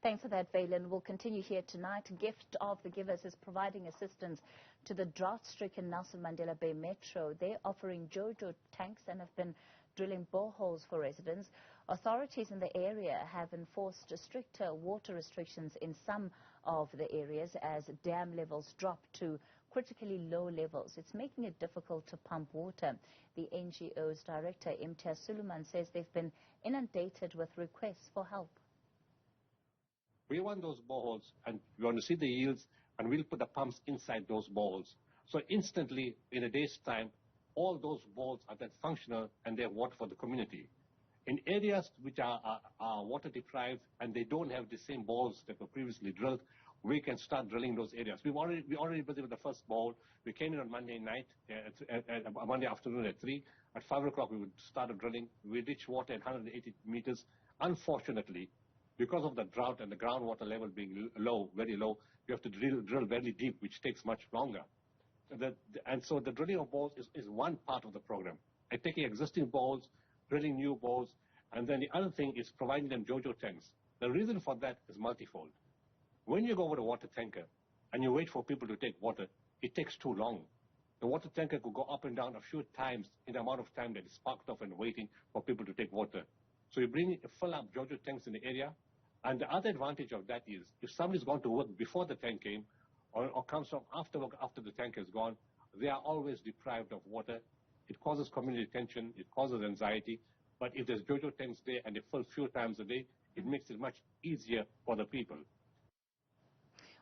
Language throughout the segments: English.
Thanks for that, Valen. We'll continue here tonight. Gift of the Givers is providing assistance to the drought-stricken Nelson Mandela Bay Metro. They're offering JoJo tanks and have been drilling boreholes for residents. Authorities in the area have enforced stricter water restrictions in some of the areas as dam levels drop to critically low levels. It's making it difficult to pump water. The NGO's director, Imtiaz Suleiman, says they've been inundated with requests for help. We want those boreholes, and we want to see the yields, and we'll put the pumps inside those boreholes. So instantly, in a day's time, all those boreholes are then functional and they have water for the community. In areas which are water deprived and they don't have the same boreholes that were previously drilled, we can start drilling those areas. We already busy with the first borehole. We came in on Monday night, Monday afternoon at 3. At 5 o'clock, we would start drilling. We reached water at 180 meters. Unfortunately, because of the drought and the groundwater level being low, very low, you have to drill very deep, which takes much longer. And so the drilling of boreholes is one part of the program. And taking existing boreholes, drilling new boreholes, and then the other thing is providing them JoJo tanks. The reason for that is multifold. When you go with a water tanker and you wait for people to take water, it takes too long. The water tanker could go up and down a few times in the amount of time that is parked off and waiting for people to take water. So you fill up JoJo tanks in the area. And the other advantage of that is, if somebody's gone to work before the tank came, or comes from after work after the tank is gone, they are always deprived of water. It causes community tension, it causes anxiety. But if there's JoJo tanks there and they fill a few times a day, it makes it much easier for the people.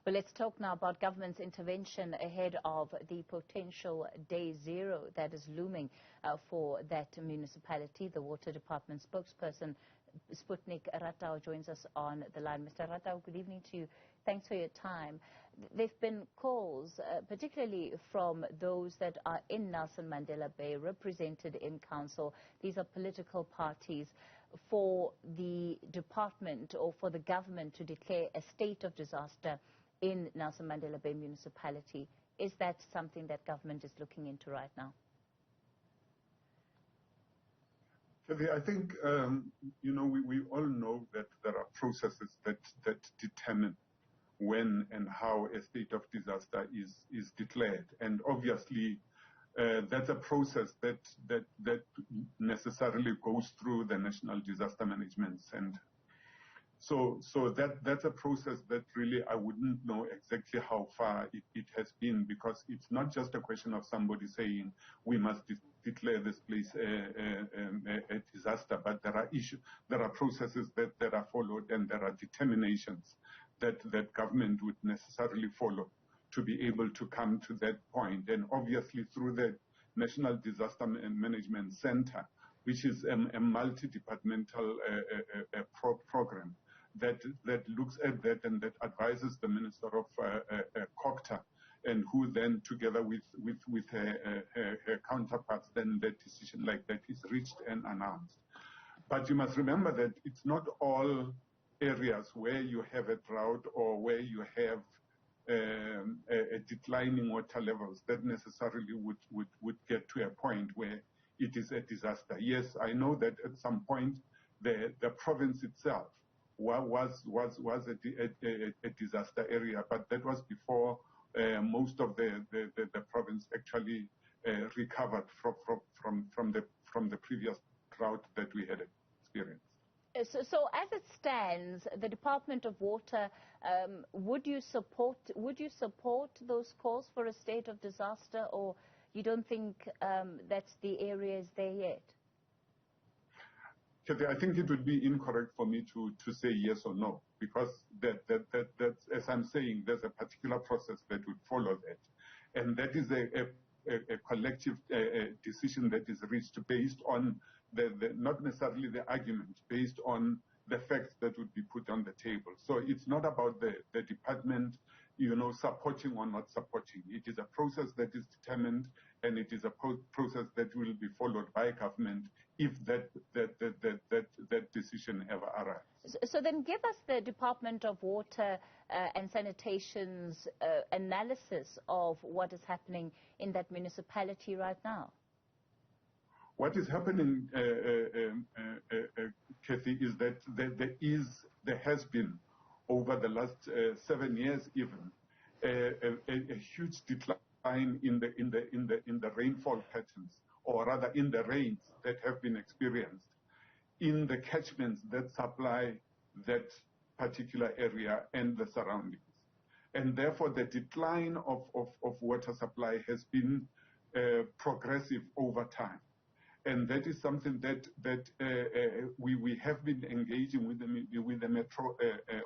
Well, let's talk now about government's intervention ahead of the potential day zero that is looming for that municipality. The Water Department spokesperson, Sputnik Ratau, joins us on the line. Mr. Ratau, good evening to you. Thanks for your time. There have been calls, particularly from those that are in Nelson Mandela Bay, represented in council. These are political parties, for the department or for the government to declare a state of disaster in Nelson Mandela Bay municipality. Is that something that government is looking into right now? I think, we all know that there are processes that determine when and how a state of disaster is declared. And obviously, that's a process that necessarily goes through the National Disaster Management Center. So that's a process that really I wouldn't know exactly how far it has been, because it's not just a question of somebody saying we must declare this place a disaster, but there are processes that are followed, and there are determinations that government would necessarily follow to be able to come to that point. And obviously through the National Disaster Management Center, which is a multi-departmental program, that looks at that and that advises the Minister of COCTA, and who then, together with her counterparts, then that decision like that is reached and announced. But you must remember that it's not all areas where you have a drought or where you have a declining water levels that necessarily would get to a point where it is a disaster. Yes, I know that at some point the province itself was a disaster area, but that was before most of the province actually recovered from the previous drought that we had experienced. So as it stands, the Department of Water, would you support those calls for a state of disaster, or you don't think that's the area is there yet? I think it would be incorrect for me to say yes or no, because that as I'm saying, there's a particular process that would follow that, and that is a collective decision that is reached based on not necessarily the argument, based on the facts that would be put on the table. So it's not about the department, supporting or not supporting. It is a process that is determined, and it is a process that will be followed by government if that decision ever arrives. So then give us the Department of Water and Sanitation's analysis of what is happening in that municipality right now. What is happening, Kathy, is that there has been over the last 7 years even, a huge decline in the rainfall patterns, or rather in the rains that have been experienced in the catchments that supply that particular area and the surroundings. And therefore, the decline of water supply has been progressive over time. And that is something that we have been engaging with the Metro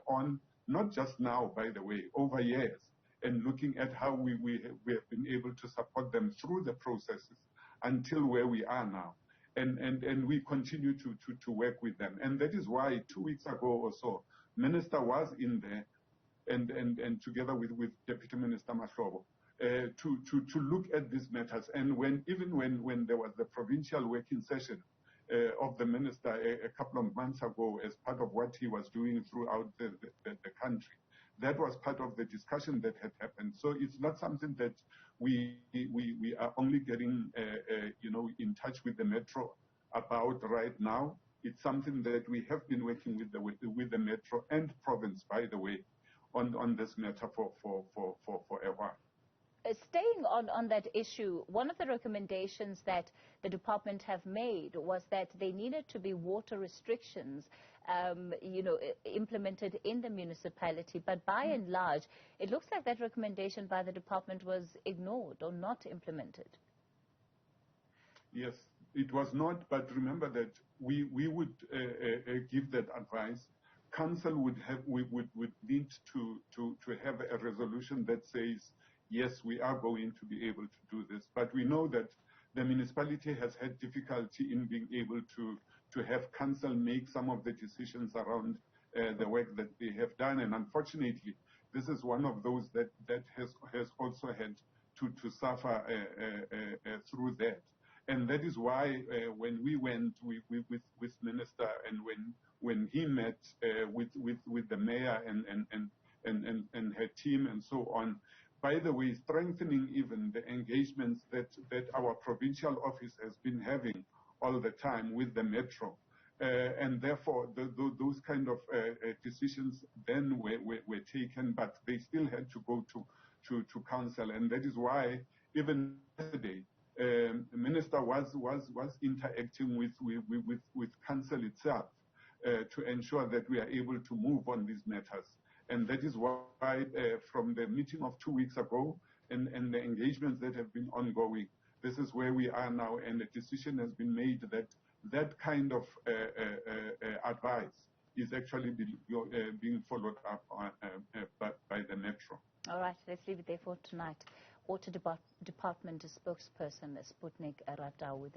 on, not just now, by the way, over years, and looking at how we have been able to support them through the processes until where we are now. And we continue to work with them. And that is why 2 weeks ago or so, Minister was in there, and together with Deputy Minister Mahlobo, to look at these matters. And even when there was the provincial working session of the minister a couple of months ago, as part of what he was doing throughout the country, that was part of the discussion that had happened. So it's not something that we are only getting in touch with the Metro about right now. It's something that we have been working with the Metro and province, by the way, on this matter for a while. Staying on that issue, one of the recommendations that the department have made was that there needed to be water restrictions, implemented in the municipality. But by and large, it looks like that recommendation by the department was ignored or not implemented. Yes, it was not. But remember that we would give that advice. Council would need to have a resolution that says, yes, we are going to be able to do this. But we know that the municipality has had difficulty in being able to have council make some of the decisions around the work that they have done. And unfortunately, this is one of those that has also had to suffer through that. And that is why when we went with Minister, and when he met with the mayor and her team and so on, by the way, strengthening even the engagements that our provincial office has been having all the time with the Metro. And therefore, those kind of decisions then were taken, but they still had to go to council. And that is why even yesterday, the minister was interacting with council itself to ensure that we are able to move on these matters. And that is why from the meeting of 2 weeks ago and the engagements that have been ongoing, this is where we are now, and a decision has been made that that kind of advice is actually being followed up by the Metro. All right, let's leave it there for tonight. Water Department spokesperson Sputnik Ratau with